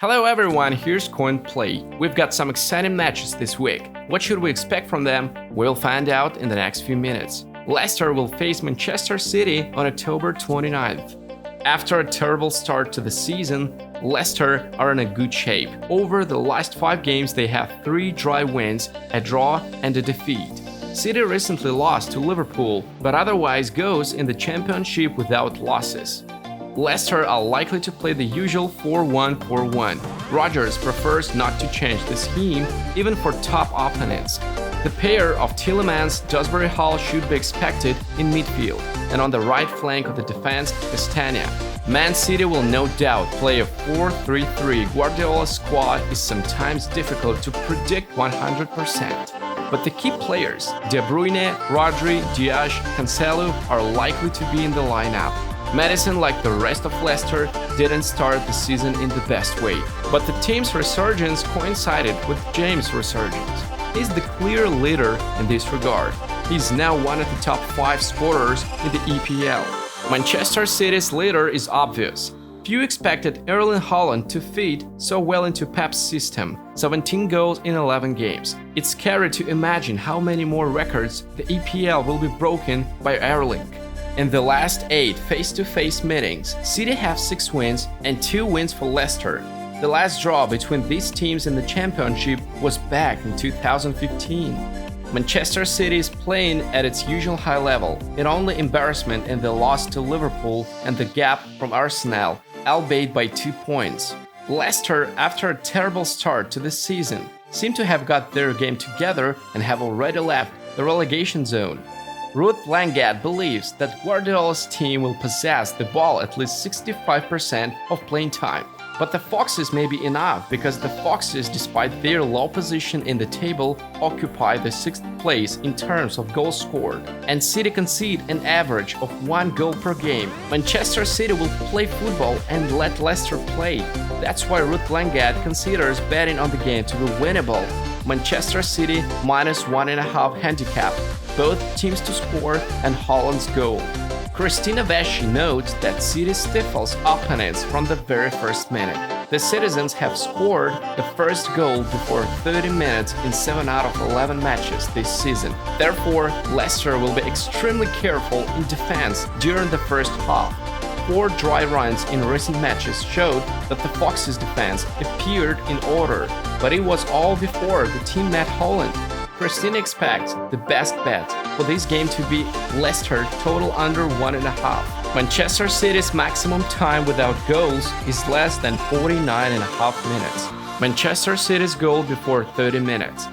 Hello everyone, here's Coin Play. We've got some exciting matches this week. What should we expect from them? We'll find out in the next few minutes. Leicester will face Manchester City on October 29th. After a terrible start to the season, Leicester are in a good shape. Over the last 5 games, they have 3 dry wins, a draw and a defeat. City recently lost to Liverpool, but otherwise goes in the championship without losses. Leicester are likely to play the usual 4-1-4-1. Rodgers prefers not to change the scheme, even for top opponents. The pair of Tielemans, Dewsbury Hall should be expected in midfield, and on the right flank of the defense, Castagna. Man City will no doubt play a 4-3-3. Guardiola's squad is sometimes difficult to predict 100%. But the key players, De Bruyne, Rodri, Diaz, Cancelo, are likely to be in the lineup. Maddison, like the rest of Leicester, didn't start the season in the best way, but the team's resurgence coincided with James' resurgence. He's the clear leader in this regard. He's now one of the top 5 scorers in the EPL. Manchester City's leader is obvious. Few expected Erling Haaland to fit so well into Pep's system, 17 goals in 11 games. It's scary to imagine how many more records the EPL will be broken by Erling. In the last 8 face-to-face meetings, City have 6 wins and 2 wins for Leicester. The last draw between these teams in the Championship was back in 2015. Manchester City is playing at its usual high level, in only embarrassment in the loss to Liverpool and the gap from Arsenal, albeit by 2 points. Leicester, after a terrible start to the season, seem to have got their game together and have already left the relegation zone. Ruud Langad believes that Guardiola's team will possess the ball at least 65% of playing time. But the Foxes may be enough because the Foxes, despite their low position in the table, occupy the 6th place in terms of goals scored, and City concede an average of 1 goal per game. Manchester City will play football and let Leicester play. That's why Ruud Langad considers betting on the game to be winnable. Manchester City minus 1.5 handicap, both teams to score and Haaland's goal. Christina Vesci notes that City stifles opponents from the very first minute. The citizens have scored the first goal before 30 minutes in 7 out of 11 matches this season. Therefore, Leicester will be extremely careful in defense during the first half. 4 dry runs in recent matches showed that the Foxes' defense appeared in order, but it was all before the team met Haaland. Christina expects the best bet for this game to be Leicester total under 1.5. Manchester City's maximum time without goals is less than 49.5 minutes. Manchester City's goal before 30 minutes.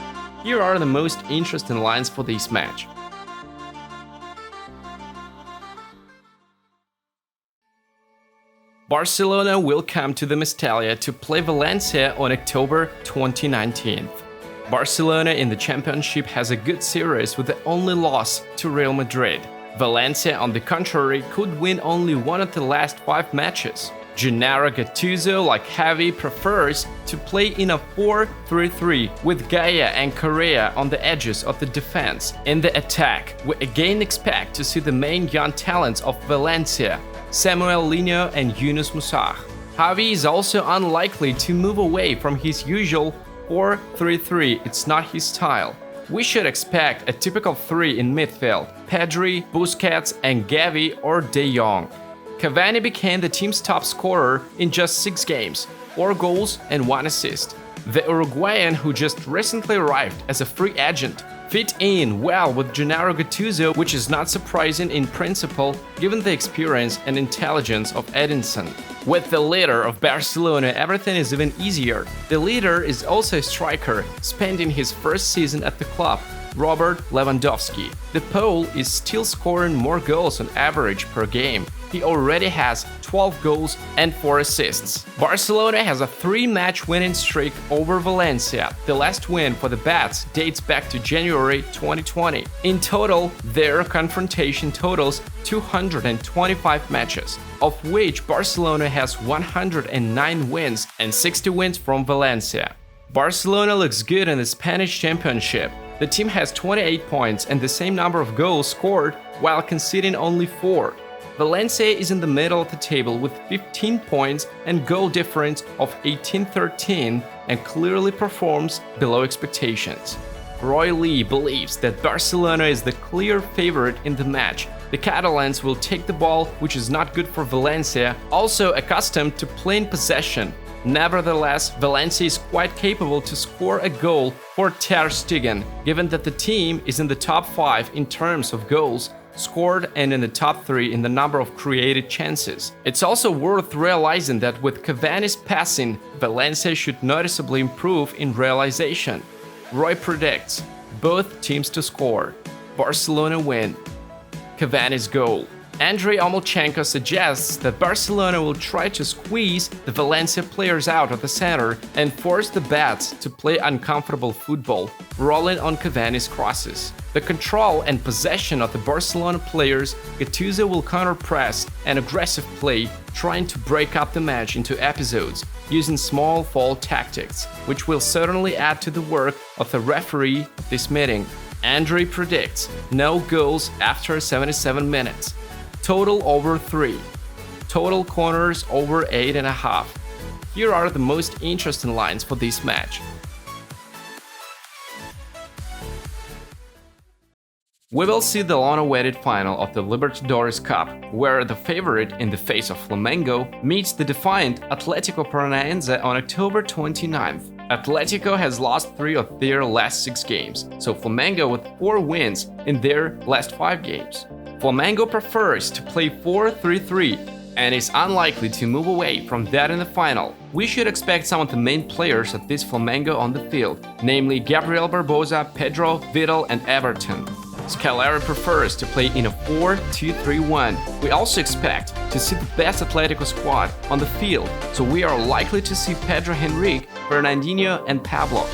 Here are the most interesting lines for this match. Barcelona will come to the Mestalla to play Valencia on October 2019. Barcelona in the championship has a good series with the only loss to Real Madrid. Valencia, on the contrary, could win only one of the last 5 matches. Gennaro Gattuso, like Javi, prefers to play in a 4-3-3 with Gaia and Correa on the edges of the defense. In the attack, we again expect to see the main young talents of Valencia, Samuel Lino and Yunus Musah. Javi is also unlikely to move away from his usual 4-3-3, it's not his style. We should expect a typical 3 in midfield, Pedri, Busquets and Gavi or De Jong. Cavani became the team's top scorer in just 6 games, 4 goals and 1 assist. The Uruguayan, who just recently arrived as a free agent, fit in well with Gennaro Gattuso, which is not surprising in principle given the experience and intelligence of Edinson. With the leader of Barcelona, everything is even easier. The leader is also a striker, spending his first season at the club, Robert Lewandowski. The Pole is still scoring more goals on average per game. He already has 12 goals and 4 assists. Barcelona has a 3-match winning streak over Valencia. The last win for the Bats dates back to January 2020. In total, their confrontation totals 225 matches, of which Barcelona has 109 wins and 60 wins from Valencia. Barcelona looks good in the Spanish Championship. The team has 28 points and the same number of goals scored while conceding only 4. Valencia is in the middle of the table with 15 points and goal difference of 18-13 and clearly performs below expectations. Roy Lee believes that Barcelona is the clear favorite in the match. The Catalans will take the ball, which is not good for Valencia, also accustomed to playing possession. Nevertheless, Valencia is quite capable to score a goal for Ter Stegen, given that the team is in the top 5 in terms of goals scored and in the top 3 in the number of created chances. It's also worth realizing that with Cavani's passing, Valencia should noticeably improve in realization. Roy predicts both teams to score. Barcelona win. Cavani's goal. Andrei Omolchenko suggests that Barcelona will try to squeeze the Valencia players out of the center and force the bats to play uncomfortable football, rolling on Cavani's crosses. The control and possession of the Barcelona players, Gattuso will counter-press and aggressive play, trying to break up the match into episodes, using small fault tactics, which will certainly add to the work of the referee of this meeting. Andrei predicts no goals after 77 minutes. Total over 3. Total corners over 8.5. Here are the most interesting lines for this match. We will see the long-awaited final of the Libertadores Cup, where the favorite in the face of Flamengo meets the defiant Athletico Paranaense on October 29th. Atletico has lost 3 of their last 6 games, so Flamengo with 4 wins in their last 5 games. Flamengo prefers to play 4-3-3 and is unlikely to move away from that in the final. We should expect some of the main players of this Flamengo on the field, namely Gabriel Barbosa, Pedro, Vidal and Everton. Scaleri prefers to play in a 4-2-3-1. We also expect to see the best Atletico squad on the field, so we are likely to see Pedro Henrique, Fernandinho and Pablo.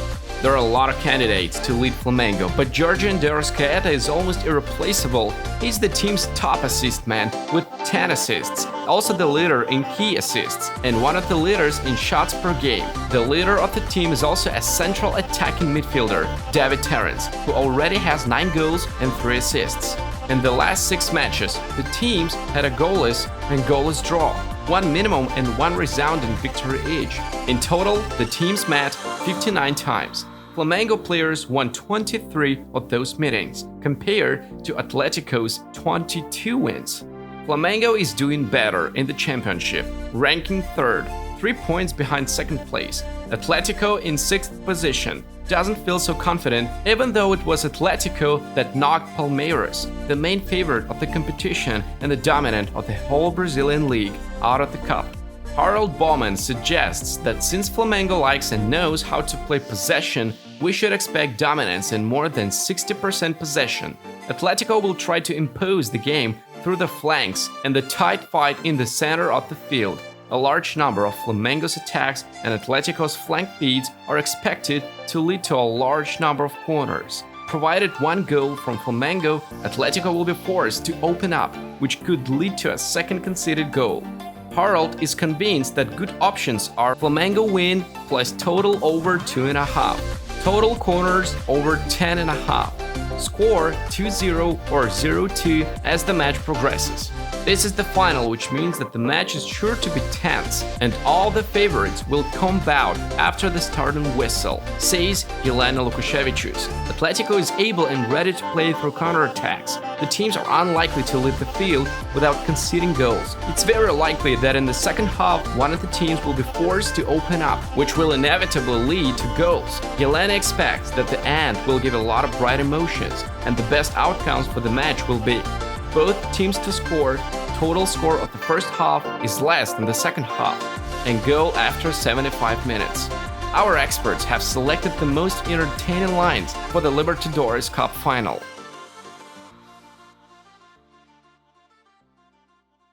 There are a lot of candidates to lead Flamengo, but Georgian De Arrascaeta is almost irreplaceable. He's the team's top assist man with 10 assists, also the leader in key assists, and one of the leaders in shots per game. The leader of the team is also a central attacking midfielder, David Terrence, who already has 9 goals and 3 assists. In the last 6 matches, the teams had a goalless and goalless draw, 1 minimum and 1 resounding victory each. In total, the teams met 59 times. Flamengo players won 23 of those meetings, compared to Atletico's 22 wins. Flamengo is doing better in the championship, ranking 3rd, 3 points behind 2nd place. Atletico in 6th position doesn't feel so confident, even though it was Atletico that knocked Palmeiras, the main favorite of the competition and the dominant of the whole Brazilian league, out of the cup. Harold Baumann suggests that since Flamengo likes and knows how to play possession, we should expect dominance in more than 60% possession. Atletico will try to impose the game through the flanks and the tight fight in the center of the field. A large number of Flamengo's attacks and Atletico's flank feeds are expected to lead to a large number of corners. Provided 1 goal from Flamengo, Atletico will be forced to open up, which could lead to a 2nd conceded goal. Harold is convinced that good options are Flamengo win plus total over 2.5, total corners over 10.5, score 2-0 or 0-2 as the match progresses. This is the final, which means that the match is sure to be tense and all the favorites will comb out after the starting whistle, says Jelena Lukaševičius. Atletico is able and ready to play through counterattacks. The teams are unlikely to leave the field without conceding goals. It's very likely that in the second half, one of the teams will be forced to open up, which will inevitably lead to goals. Jelena expects that the end will give a lot of bright emotions, and the best outcomes for the match will be both teams to score, total score of the first half is less than the second half, and goal after 75 minutes. Our experts have selected the most entertaining lines for the Libertadores Cup final.